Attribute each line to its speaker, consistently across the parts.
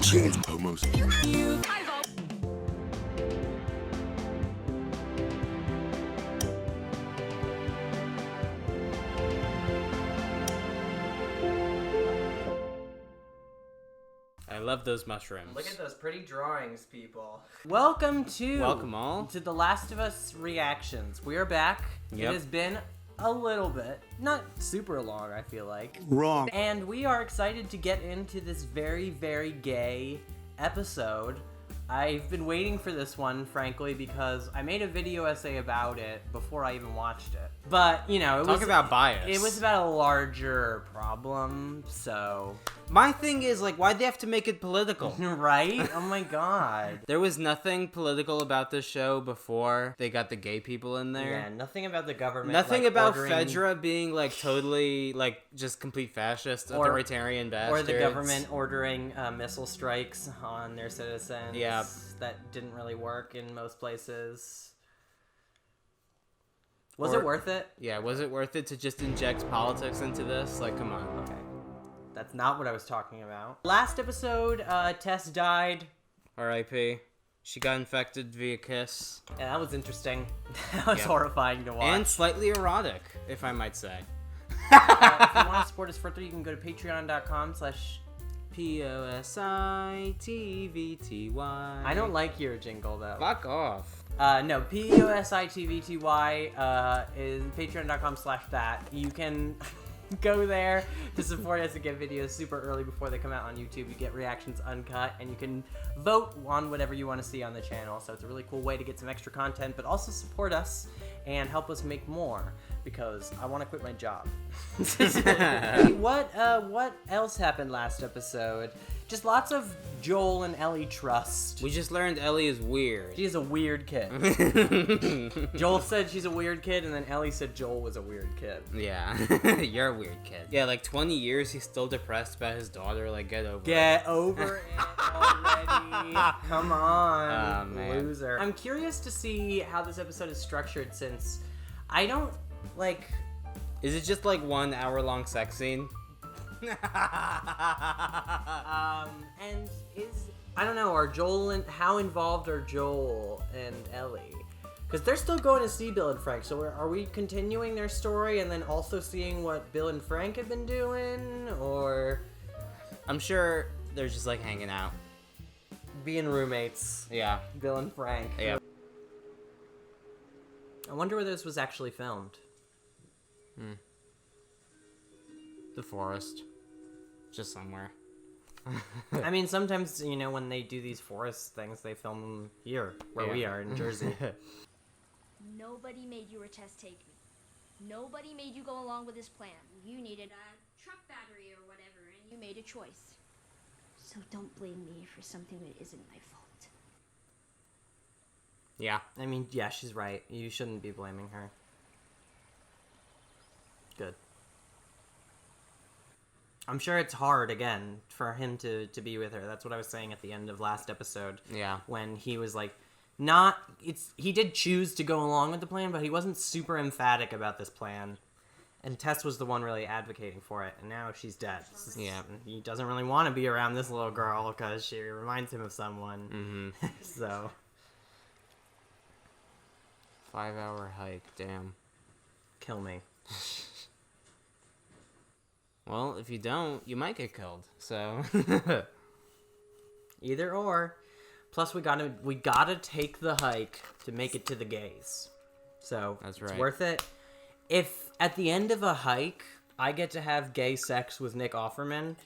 Speaker 1: Change homos.
Speaker 2: I love those mushrooms.
Speaker 3: Look at those pretty drawings, people. Welcome
Speaker 2: all
Speaker 3: to The Last of Us reactions. We are back.
Speaker 2: Yep.
Speaker 3: It has been a little bit, not super long, I feel like.
Speaker 1: Wrong.
Speaker 3: And we are excited to get into this very, very gay episode. I've been waiting for this one, frankly, because I made a video essay about it before I even watched it. But, you know,
Speaker 2: Talk about bias.
Speaker 3: It was about a larger problem, so...
Speaker 2: My thing is, like, why'd they have to make it political?
Speaker 3: Right? Oh my god.
Speaker 2: There was nothing political about this show before they got the gay people in there.
Speaker 3: Yeah, nothing about the government.
Speaker 2: Nothing
Speaker 3: like,
Speaker 2: about
Speaker 3: ordering...
Speaker 2: Fedra being, like, totally, like, just complete fascist, authoritarian bastards.
Speaker 3: Or the government ordering missile strikes on their citizens.
Speaker 2: Yeah.
Speaker 3: That didn't really work in most places. Was it worth it?
Speaker 2: Yeah, was it worth it to just inject politics into this? Like, come on.
Speaker 3: Okay. That's not what I was talking about. Last episode, Tess died.
Speaker 2: R.I.P. She got infected via kiss.
Speaker 3: Yeah, that was interesting. That was horrifying to watch.
Speaker 2: And slightly erotic, if I might say.
Speaker 3: If you want to support us further, you can go to patreon.com/POSITVTY. I don't like your jingle, though.
Speaker 2: Fuck off.
Speaker 3: No, POSITVTY is patreon.com/that. You can go there to support us and get videos super early before they come out on YouTube. You get reactions uncut, and you can vote on whatever you want to see on the channel. So it's a really cool way to get some extra content, but also support us and help us make more, because I want to quit my job. What else happened last episode? Just lots of Joel and Ellie trust.
Speaker 2: We just learned Ellie is weird.
Speaker 3: She's a weird kid. Joel said she's a weird kid, and then Ellie said Joel was a weird kid.
Speaker 2: Yeah, you're a weird kid. Yeah, like 20 years, he's still depressed about his daughter. Like, get over it.
Speaker 3: Get over it already. Come on,
Speaker 2: Oh, man.
Speaker 3: loser. I'm curious to see how this episode is structured, since I don't, like...
Speaker 2: Is it just like 1 hour-long sex scene?
Speaker 3: And I don't know, how involved are Joel and Ellie? Because they're still going to see Bill and Frank, so are we continuing their story and then also seeing what Bill and Frank have been doing, or...
Speaker 2: I'm sure they're just like hanging out.
Speaker 3: Being roommates.
Speaker 2: Yeah.
Speaker 3: Bill and Frank.
Speaker 2: Yeah.
Speaker 3: I wonder where this was actually filmed.
Speaker 2: The forest. Just somewhere.
Speaker 3: I mean, sometimes, you know, when they do these forest things, they film them here, where we are, in Jersey.
Speaker 4: Nobody made you or Tess take me. Nobody made you go along with this plan. You needed a truck battery or whatever, and you made a choice. So don't blame me for something that isn't my fault.
Speaker 2: Yeah.
Speaker 3: I mean, yeah, she's right. You shouldn't be blaming her. Good. I'm sure it's hard, again, for him to be with her. That's what I was saying at the end of last episode.
Speaker 2: Yeah.
Speaker 3: When he was like, he did choose to go along with the plan, but he wasn't super emphatic about this plan. And Tess was the one really advocating for it, and now she's dead.
Speaker 2: Yeah.
Speaker 3: He doesn't really want to be around this little girl, because she reminds him of someone.
Speaker 2: Mm-hmm.
Speaker 3: So.
Speaker 2: 5-hour hike, damn.
Speaker 3: Kill me.
Speaker 2: Well, if you don't, you might get killed, so...
Speaker 3: Either or. Plus, we gotta take the hike to make it to the gays. So,
Speaker 2: That's
Speaker 3: it's
Speaker 2: right.
Speaker 3: worth it. If, at the end of a hike, I get to have gay sex with Nick Offerman,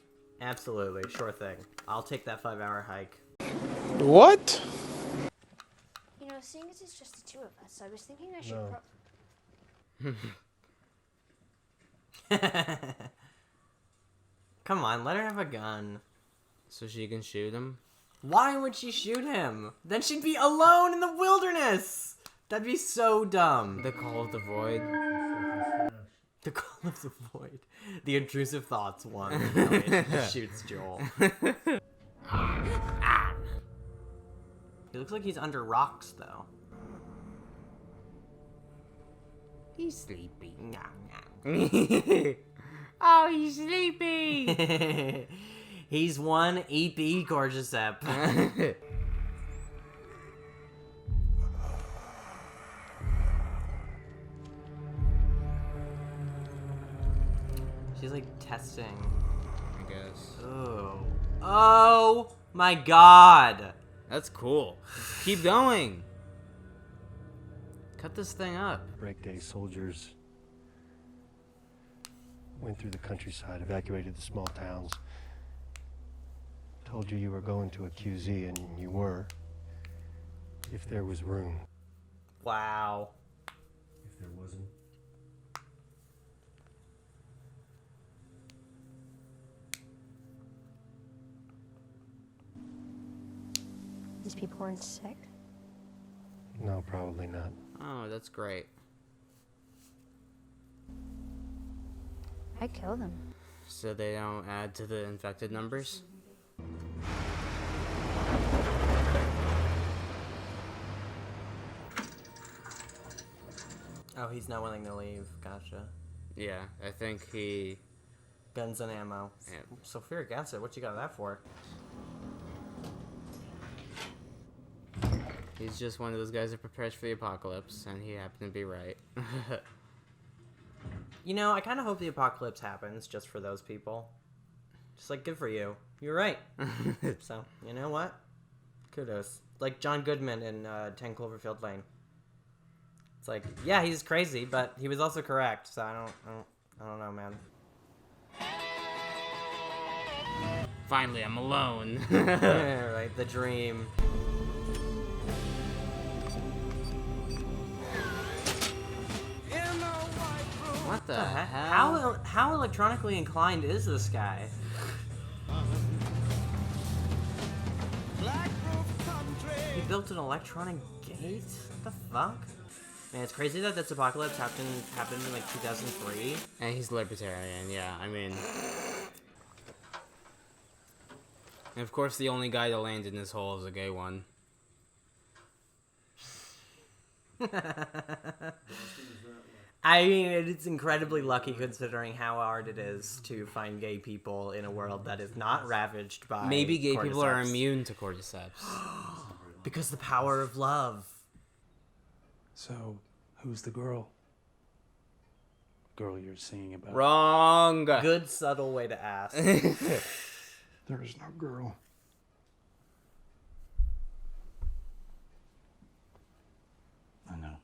Speaker 3: absolutely, sure thing. I'll take that 5-hour hike.
Speaker 1: What?
Speaker 4: You know, seeing as it's just the two of us, I was thinking I should
Speaker 3: Come on, let her have a gun.
Speaker 2: So she can shoot him?
Speaker 3: Why would she shoot him? Then she'd be alone in the wilderness! That'd be so dumb.
Speaker 2: The Call of the Void.
Speaker 3: The Call of the Void. The intrusive thoughts one. It shoots Joel. He looks like he's under rocks, though.
Speaker 2: He's sleepy.
Speaker 3: Nah, nah.
Speaker 2: Oh, he's sleepy!
Speaker 3: He's one EP Cordyceps. She's like testing.
Speaker 2: I guess.
Speaker 3: Oh my god.
Speaker 2: That's cool. Keep going. Cut this thing up.
Speaker 5: Break day soldiers went through the countryside, evacuated the small towns. Told you were going to a QZ, and you were. If there was room.
Speaker 3: Wow.
Speaker 5: If there wasn't.
Speaker 6: These people weren't sick.
Speaker 5: No, probably not.
Speaker 2: Oh, that's great.
Speaker 6: I'd kill them.
Speaker 2: So they don't add to the infected numbers?
Speaker 3: Oh, he's not willing to leave. Gotcha.
Speaker 2: Yeah, I think he...
Speaker 3: Guns and ammo.
Speaker 2: Yeah.
Speaker 3: Sulfuric acid, what you got that for?
Speaker 2: He's just one of those guys that prepares for the apocalypse, and he happened to be right.
Speaker 3: You know, I kind of hope the apocalypse happens just for those people. Just like, good for you. You're right. So, you know what? Kudos. Like John Goodman in 10 Cloverfield Lane. It's like, yeah, he's crazy, but he was also correct. So I don't know, man.
Speaker 2: Finally, I'm alone.
Speaker 3: Yeah, right, the dream.
Speaker 2: What the heck?
Speaker 3: How electronically inclined is this guy? He built an electronic gate? What the fuck? Man, it's crazy that this apocalypse happened in like 2003.
Speaker 2: And he's libertarian, yeah, I mean... And of course, the only guy to land in this hole is a gay one.
Speaker 3: I mean, it's incredibly lucky considering how hard it is to find gay people in a world that is not ravaged by
Speaker 2: Maybe gay people are
Speaker 3: cordyceps.
Speaker 2: immune to cordyceps.
Speaker 3: Because the power of love.
Speaker 1: So, who's the girl? Girl you're singing about.
Speaker 2: Wrong!
Speaker 3: Good subtle way to ask.
Speaker 5: There is no girl.
Speaker 1: I know.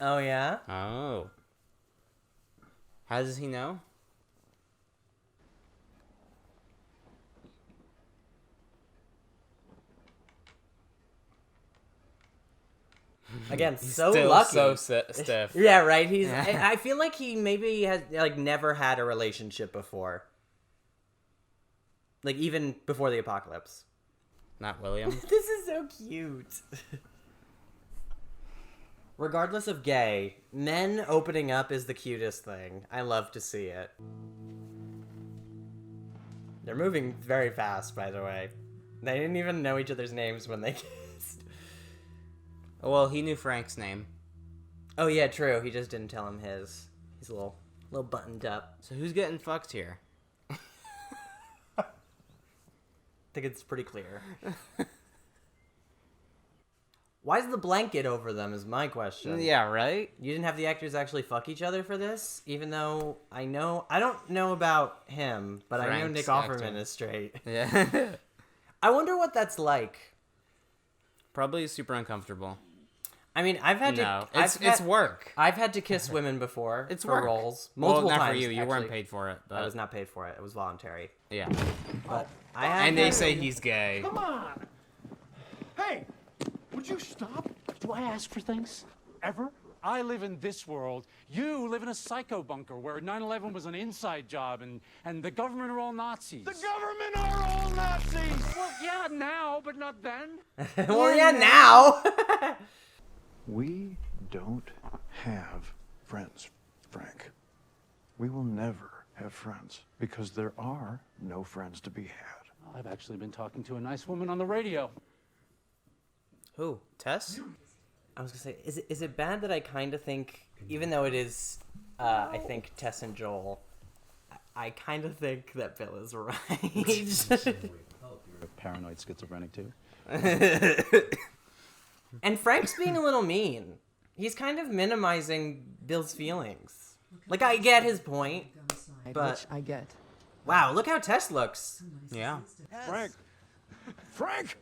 Speaker 3: Oh yeah?
Speaker 2: Oh. How does he know?
Speaker 3: Again,
Speaker 2: He's
Speaker 3: so
Speaker 2: still
Speaker 3: lucky.
Speaker 2: so stiff.
Speaker 3: Yeah, right. He's. I feel like he maybe has like never had a relationship before. Like even before the apocalypse.
Speaker 2: Not William.
Speaker 3: This is so cute. Regardless of gay, men opening up is the cutest thing. I love to see it. They're moving very fast, by the way. They didn't even know each other's names when they kissed.
Speaker 2: Well, he knew Frank's name.
Speaker 3: Oh yeah, true. He just didn't tell him his. He's a little buttoned up.
Speaker 2: So who's getting fucked here?
Speaker 3: I think it's pretty clear. Why is the blanket over them is my question.
Speaker 2: Yeah, right?
Speaker 3: You didn't have the actors actually fuck each other for this? Even though I don't know about him, but I know
Speaker 2: Frank's
Speaker 3: Nick
Speaker 2: actor.
Speaker 3: Offerman is straight.
Speaker 2: Yeah.
Speaker 3: I wonder what that's like.
Speaker 2: Probably super uncomfortable.
Speaker 3: I mean, I've had
Speaker 2: No,
Speaker 3: to...
Speaker 2: it's work.
Speaker 3: I've had to kiss women before.
Speaker 2: It's
Speaker 3: for
Speaker 2: work.
Speaker 3: roles.
Speaker 2: Well,
Speaker 3: Multiple
Speaker 2: not
Speaker 3: times,
Speaker 2: for you. You weren't
Speaker 3: actually.
Speaker 2: paid for it. But...
Speaker 3: I was not paid for it. It was voluntary.
Speaker 2: Yeah.
Speaker 3: But I have
Speaker 2: And they
Speaker 3: had-
Speaker 2: say he's gay.
Speaker 7: Come on! Hey! Would you stop? Do I ask for things? Ever? I live in this world. You live in a psycho bunker where 9/11 was an inside job and the government are all Nazis. The government are all Nazis! Well, yeah, now, but not then.
Speaker 3: Well, yeah, now!
Speaker 8: We don't have friends, Frank. We will never have friends because there are no friends to be had.
Speaker 7: I've actually been talking to a nice woman on the radio.
Speaker 2: Who? Tess?
Speaker 3: I was gonna say, is it bad that I kind of think, even though it is, I think Tess and Joel, I kind of think that Bill is right.
Speaker 1: You're a paranoid schizophrenic too.
Speaker 3: And Frank's being a little mean. He's kind of minimizing Bill's feelings. Like, I get his point, but...
Speaker 9: Which I get.
Speaker 3: Wow, look how Tess looks.
Speaker 2: Yeah.
Speaker 8: Frank! Frank!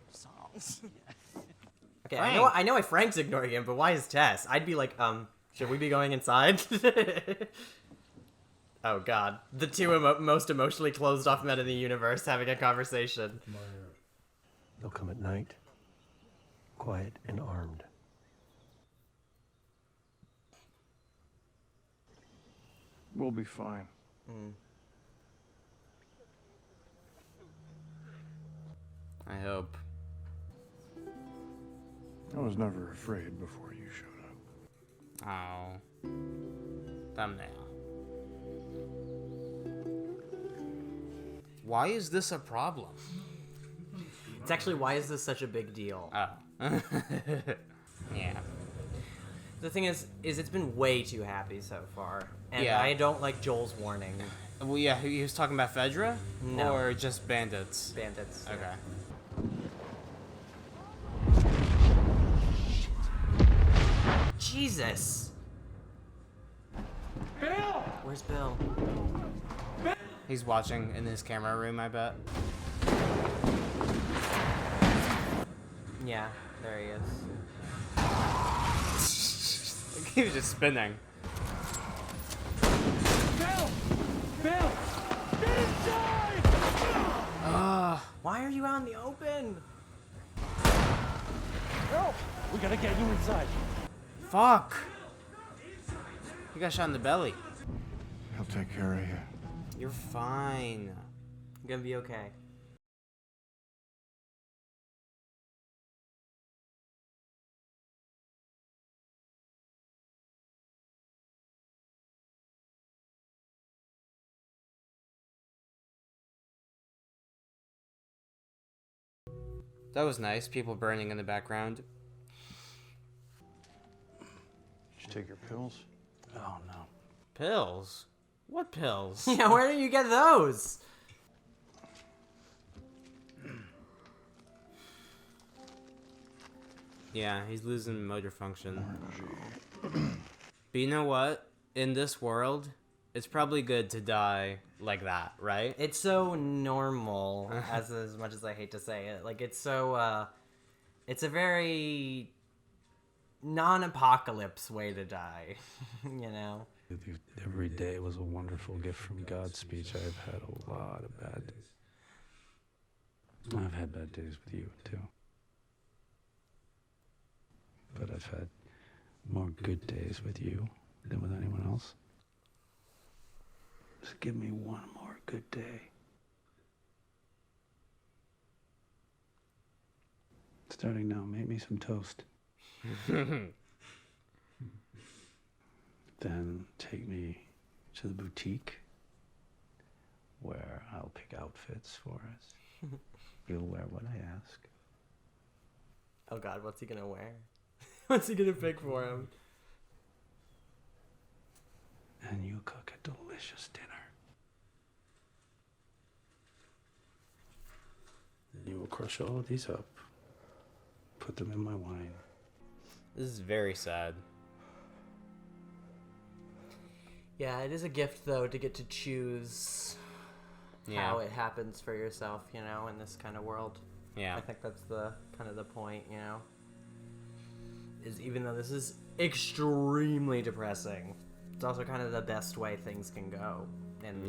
Speaker 3: Okay,
Speaker 2: Frank.
Speaker 3: I know why Frank's ignoring him, but why is Tess? I'd be like, should we be going inside? Oh god. The two most emotionally closed off men in the universe having a conversation.
Speaker 5: They'll come at night, quiet and armed.
Speaker 8: We'll be fine.
Speaker 2: I hope.
Speaker 8: I was never afraid before you showed up.
Speaker 2: Oh. Thumbnail. Why is this a problem?
Speaker 3: It's actually, why is this such a big deal?
Speaker 2: Oh. Yeah.
Speaker 3: The thing is it's been way too happy so far. And
Speaker 2: Yeah.
Speaker 3: I don't like Joel's warning.
Speaker 2: Well, yeah, he was talking about Fedra?
Speaker 3: No.
Speaker 2: Or just bandits?
Speaker 3: Bandits.
Speaker 2: Okay.
Speaker 3: Jesus!
Speaker 7: Bill!
Speaker 3: Where's Bill?
Speaker 2: He's watching in his camera room, I bet.
Speaker 3: Yeah, there he is.
Speaker 2: He was just spinning.
Speaker 7: Bill! Bill! Get inside!
Speaker 3: Why are you out in the open?
Speaker 7: Bill! We gotta get you inside.
Speaker 2: Fuck! You got shot in the belly.
Speaker 8: He'll take care of you.
Speaker 2: You're fine.
Speaker 3: I'm gonna be okay.
Speaker 2: That was nice. People burning in the background.
Speaker 8: Did you take your pills?
Speaker 1: Oh no.
Speaker 2: Pills? What pills?
Speaker 3: Yeah, where do you get those?
Speaker 2: Yeah, he's losing motor function. But you know what? In this world, it's probably good to die like that, right?
Speaker 3: It's so normal, as much as I hate to say it. Like, it's so, it's a very non-apocalypse way to die, you know?
Speaker 1: Every day was a wonderful gift from God's speech. I've had a lot of bad days. I've had bad days with you, too. But I've had more good days with you than with anyone else. Just give me one more good day. Starting now, make me some toast. Then take me to the boutique where I'll pick outfits for us. You'll wear what I ask.
Speaker 3: Oh god, what's he gonna wear? What's he gonna pick for him?
Speaker 1: And you cook a delicious dinner. Then you will crush all of these up, put them in my wine.
Speaker 2: This is very sad.
Speaker 3: Yeah, it is a gift, though, to get to choose how it happens for yourself, you know, in this kind of world.
Speaker 2: Yeah.
Speaker 3: I think that's the kind of the point, you know? Is even though this is extremely depressing, it's also kind of the best way things can go in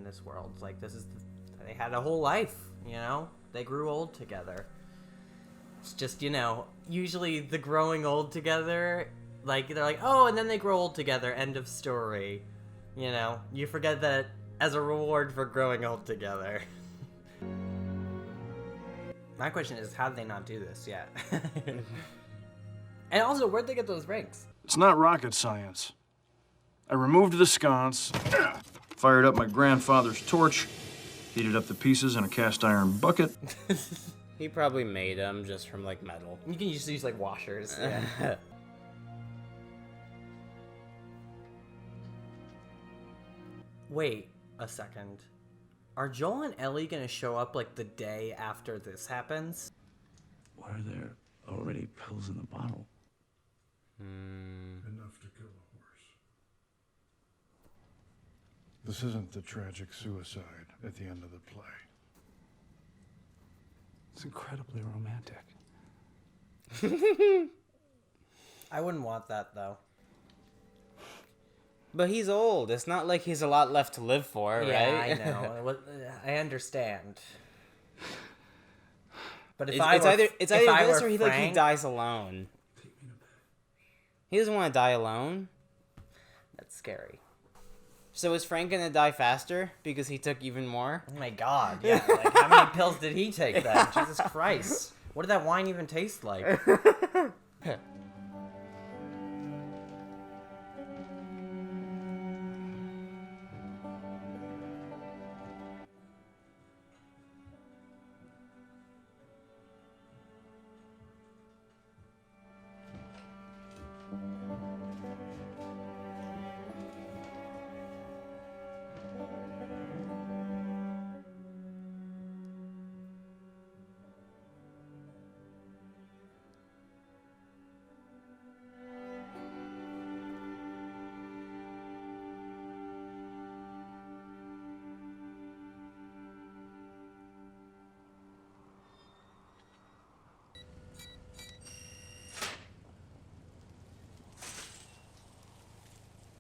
Speaker 3: this world. Like, this is they had a whole life, you know? They grew old together. It's just, you know, usually the growing old together, like, they're like, oh, and then they grow old together, end of story. You know, you forget that as a reward for growing old together. My question is, how did they not do this yet? And also, where'd they get those rings?
Speaker 10: It's not rocket science. I removed the sconce, fired up my grandfather's torch, heated up the pieces in a cast iron bucket.
Speaker 2: He probably made them just from, like, metal.
Speaker 3: You can just use, like, washers. Yeah. Wait, a second. Are Joel and Ellie gonna show up like the day after this happens?
Speaker 1: Why are there already pills in the bottle?
Speaker 8: Enough to kill a horse. This isn't the tragic suicide at the end of the play.
Speaker 1: It's incredibly romantic.
Speaker 3: I wouldn't want that though.
Speaker 2: But he's old. It's not like he's a lot left to live for,
Speaker 3: Yeah,
Speaker 2: right?
Speaker 3: I know. I understand. But if
Speaker 2: It's
Speaker 3: I were,
Speaker 2: either
Speaker 3: if I
Speaker 2: this
Speaker 3: were
Speaker 2: or he
Speaker 3: Frank,
Speaker 2: dies alone. He doesn't want to die alone.
Speaker 3: that's scary.
Speaker 2: So is Frank gonna die faster because he took even more?
Speaker 3: Oh my god, yeah. Like, how many pills did he take then? Jesus Christ. What did that wine even taste like?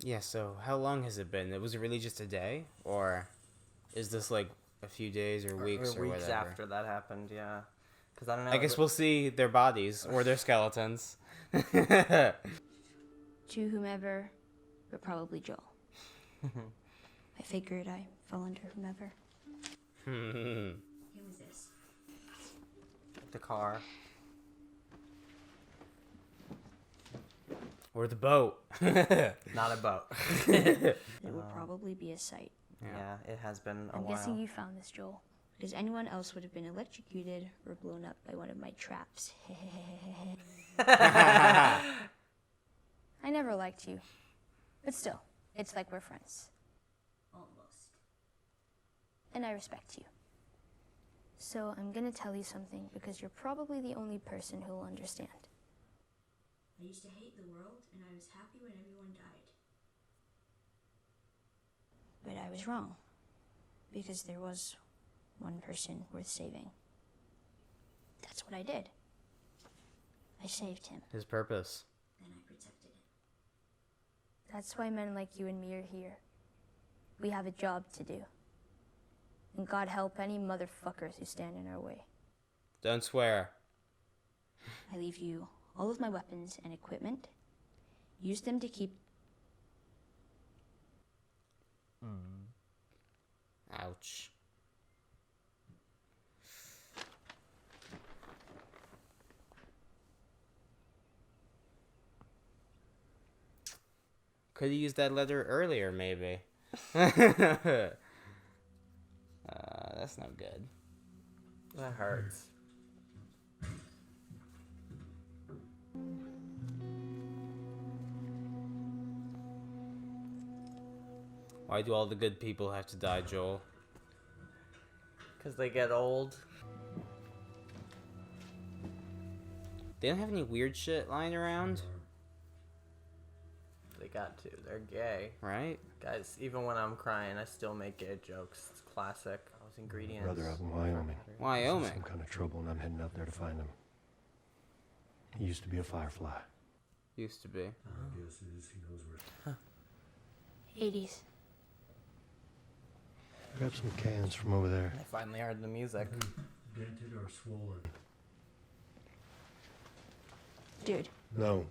Speaker 2: Yeah, so how long has it been? Was it really just a day? Or is this like a few days or weeks or
Speaker 3: weeks
Speaker 2: whatever?
Speaker 3: after that happened, yeah. Because I don't know.
Speaker 2: I guess we'll see their bodies or their skeletons.
Speaker 6: To whomever, but probably Joel. I figured I fell under whomever.
Speaker 4: Who is this?
Speaker 3: the car.
Speaker 2: Or the boat.
Speaker 3: Not a boat.
Speaker 6: It would probably be a sight.
Speaker 3: Yeah, it has been a
Speaker 6: I'm
Speaker 3: while.
Speaker 6: guessing you found this, Joel, because anyone else would have been electrocuted or blown up by one of my traps. I never liked you, but still, it's like we're friends,
Speaker 4: Almost.
Speaker 6: and I respect you. So I'm gonna tell you something because you're probably the only person who'll understand.
Speaker 4: I used to hate the world, and I was happy when everyone died.
Speaker 6: But I was wrong, because there was one person worth saving. That's what I did. I saved him.
Speaker 2: His purpose.
Speaker 4: Then I protected it.
Speaker 6: That's why men like you and me are here. We have a job to do. And God help any motherfuckers who stand in our way.
Speaker 2: Don't swear.
Speaker 6: I leave you all of my weapons and equipment. Use them to keep...
Speaker 2: Ouch. Could have used that letter earlier, maybe. That's not good.
Speaker 3: That hurts.
Speaker 2: Why do all the good people have to die, Joel?
Speaker 3: Because they get old.
Speaker 2: They don't have any weird shit lying around,
Speaker 3: They got to. They're gay.
Speaker 2: right?
Speaker 3: Guys, even when I'm crying, I still make gay jokes. It's classic. Those ingredients.
Speaker 5: Brother up in Wyoming. Some
Speaker 2: Wyoming.
Speaker 5: kind of trouble, and I'm heading up there to find him. He used to be a firefly.
Speaker 2: Used to be.
Speaker 6: 80s.
Speaker 5: I got some cans from over there.
Speaker 3: I finally heard the music.
Speaker 5: Dented or swollen?
Speaker 6: Dude,
Speaker 5: No.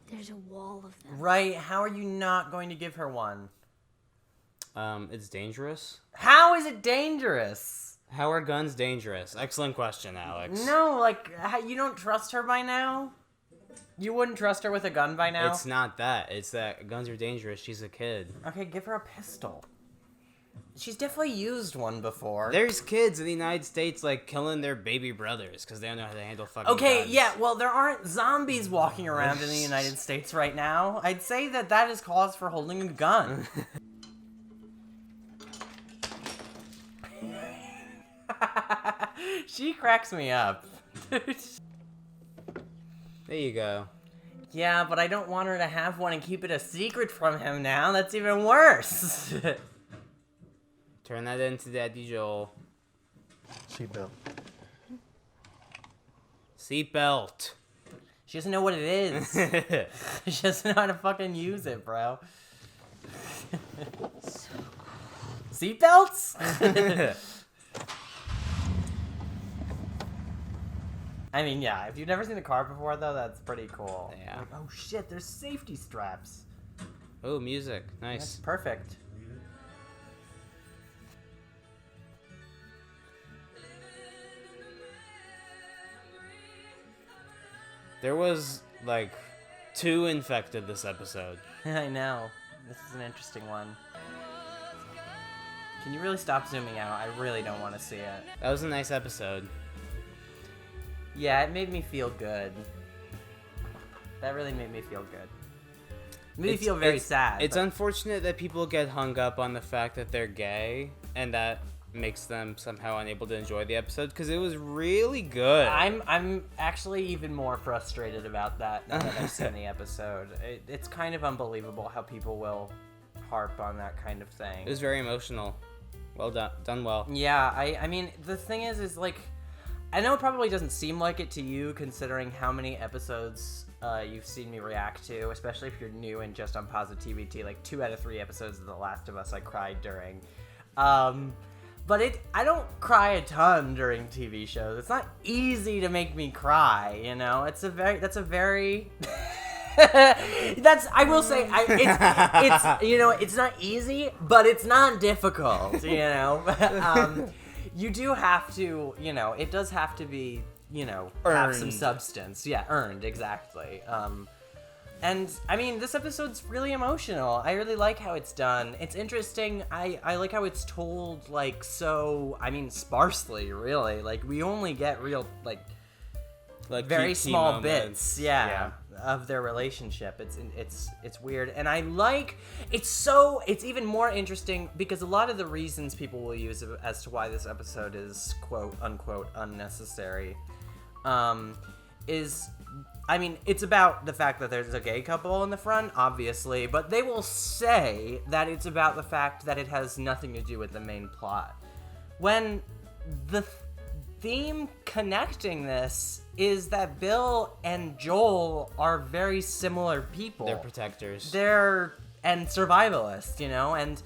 Speaker 6: there's a wall of them.
Speaker 3: Right, how are you not going to give her one?
Speaker 2: It's dangerous.
Speaker 3: How is it dangerous?
Speaker 2: How are guns dangerous? Excellent question, Alex.
Speaker 3: No, like, you don't trust her by now? You wouldn't trust her with a gun by now?
Speaker 2: It's not that. It's that guns are dangerous. She's a kid.
Speaker 3: Okay, give her a pistol. she's definitely used one before.
Speaker 2: There's kids in the United States, like, killing their baby brothers because they don't know how to handle fucking
Speaker 3: Okay,
Speaker 2: guns.
Speaker 3: yeah, well, there aren't zombies walking around in the United States right now. I'd say that is cause for holding a gun. She cracks me up.
Speaker 2: There you go.
Speaker 3: Yeah, but I don't want her to have one and keep it a secret from him now. That's even worse.
Speaker 2: Turn that into Daddy Joel.
Speaker 5: Seatbelt.
Speaker 2: Seatbelt.
Speaker 3: She doesn't know what it is. She doesn't know how to fucking use it, bro. Seatbelts? I mean, yeah, if you've never seen a car before, though, that's pretty cool.
Speaker 2: Yeah.
Speaker 3: Like, oh shit, there's safety straps.
Speaker 2: Oh, music. Nice.
Speaker 3: That's perfect.
Speaker 2: There was, like, 2 infected this episode.
Speaker 3: I know. This is an interesting one. Can you really stop zooming out? I really don't want to see it.
Speaker 2: That was a nice episode.
Speaker 3: Yeah, it made me feel good. That really made me feel good. It made me feel very sad.
Speaker 2: It's
Speaker 3: but-
Speaker 2: unfortunate that people get hung up on the fact that they're gay, and that makes them somehow unable to enjoy the episode, because it was really good.
Speaker 3: I'm actually even more frustrated about that now that I've seen the episode. It's kind of unbelievable how people will harp on that kind of thing.
Speaker 2: It was very emotional. Well done. Done well.
Speaker 3: Yeah, I mean, the thing is like, I know it probably doesn't seem like it to you, considering how many episodes you've seen me react to, especially if you're new and just on Positivity. Like 2 out of 3 episodes of The Last of Us I cried during. But I don't cry a ton during TV shows. It's not easy to make me cry, you know? That's a very I will say, it's you know, it's not easy, but it's not difficult, you know? You do have to, you know, it does have to be, you know, have some
Speaker 2: Earned.
Speaker 3: substance. Yeah, earned, exactly. And, I mean, this episode's really emotional. I really like how it's done. It's interesting. I like how it's told, like, so, I mean, sparsely, really. Like, we only get real, like very
Speaker 2: key
Speaker 3: small
Speaker 2: moments.
Speaker 3: bits, yeah, of their relationship. It's weird, and I like it's even more interesting because a lot of the reasons people will use as to why this episode is quote unquote unnecessary, is, I mean, it's about the fact that there's a gay couple in the front, obviously, but they will say that it's about the fact that it has nothing to do with the main plot, when the theme connecting this is that Bill and Joel are very similar people.
Speaker 2: They're protectors.
Speaker 3: And survivalists, you know, and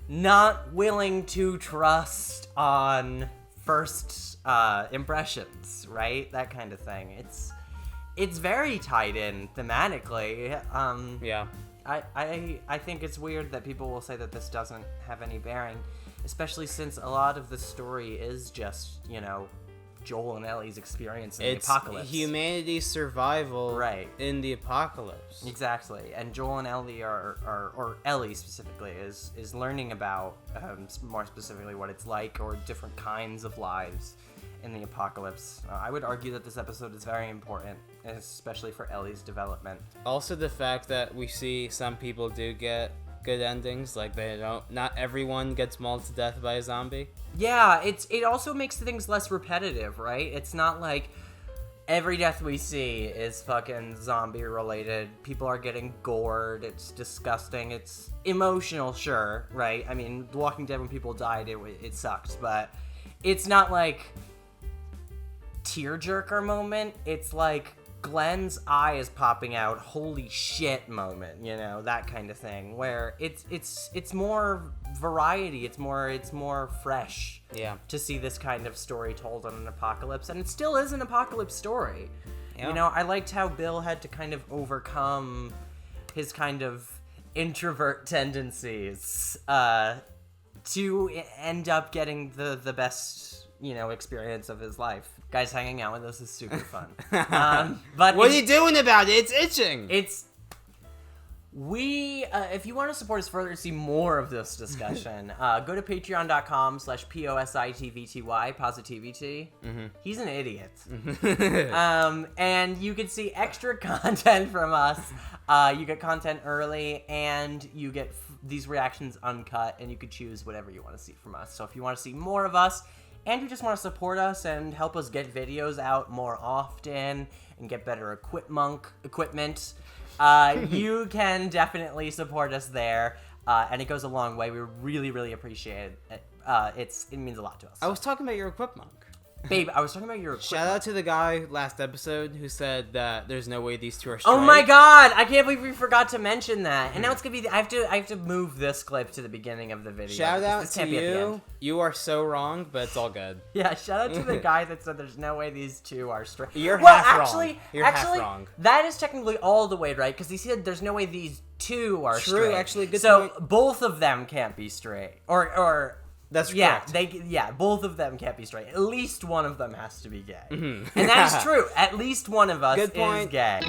Speaker 3: not willing to trust on first impressions, right? That kind of thing. It's very tied in thematically.
Speaker 2: Yeah.
Speaker 3: I think it's weird that people will say that this doesn't have any bearing, especially since a lot of the story is just, you know, Joel and Ellie's experience in the apocalypse.
Speaker 2: Humanity's survival
Speaker 3: Right.
Speaker 2: in the apocalypse.
Speaker 3: Exactly, and Joel and Ellie or Ellie specifically, is learning about, more specifically, what it's like, or different kinds of lives in the apocalypse. I would argue that this episode is very important, especially for Ellie's development.
Speaker 2: Also, the fact that we see some people do get good endings, like not everyone gets mauled to death by a zombie.
Speaker 3: Yeah, it also makes things less repetitive, right? It's not like every death we see is fucking zombie related. People are getting gored. It's disgusting. It's emotional, sure, right? I mean, The Walking Dead, when people died, it sucked, but it's not like tearjerker moment. It's like Glenn's eye is popping out, holy shit moment, you know, that kind of thing, where it's more variety, it's more fresh.
Speaker 2: Yeah.
Speaker 3: To see this kind of story told on an apocalypse, and it still is an apocalypse story.
Speaker 2: Yeah.
Speaker 3: You know, I liked how Bill had to kind of overcome his kind of introvert tendencies to end up getting the best, you know, experience of his life. Guys, hanging out with us is super fun. But
Speaker 2: What are you doing about it? It's itching.
Speaker 3: It's If you want to support us further and see more of this discussion, go to patreon.com/POSITVTY, Positivity. He's an idiot. And you can see extra content from us. You get content early, and you get these reactions uncut, and you can choose whatever you want to see from us. So if you want to see more of us, and you just want to support us and help us get videos out more often and get better equipment, you can definitely support us there, and it goes a long way. We really, really appreciate it. It means a lot to us.
Speaker 2: I was talking about your equipment.
Speaker 3: Babe, I was talking about your equipment.
Speaker 2: Shout out to the guy last episode who said that there's no way these two are straight.
Speaker 3: Oh my god! I can't believe we forgot to mention that. And now it's gonna be. I have to move this clip to the beginning of the video.
Speaker 2: Shout out
Speaker 3: This
Speaker 2: to
Speaker 3: can't be at the
Speaker 2: you.
Speaker 3: end.
Speaker 2: You are so wrong, but it's all good.
Speaker 3: Yeah, shout out to the guy that said there's no way these two are straight.
Speaker 2: You're half wrong. You're half wrong.
Speaker 3: That is technically all the way right, because he said there's no way these two are
Speaker 2: True,
Speaker 3: straight.
Speaker 2: actually, good
Speaker 3: so
Speaker 2: point.
Speaker 3: both of them can't be straight. Or
Speaker 2: That's
Speaker 3: yeah,
Speaker 2: correct.
Speaker 3: both of them can't be straight. At least one of them has to be gay. And that is true. At least one of us
Speaker 2: Good
Speaker 3: is
Speaker 2: point.
Speaker 3: gay.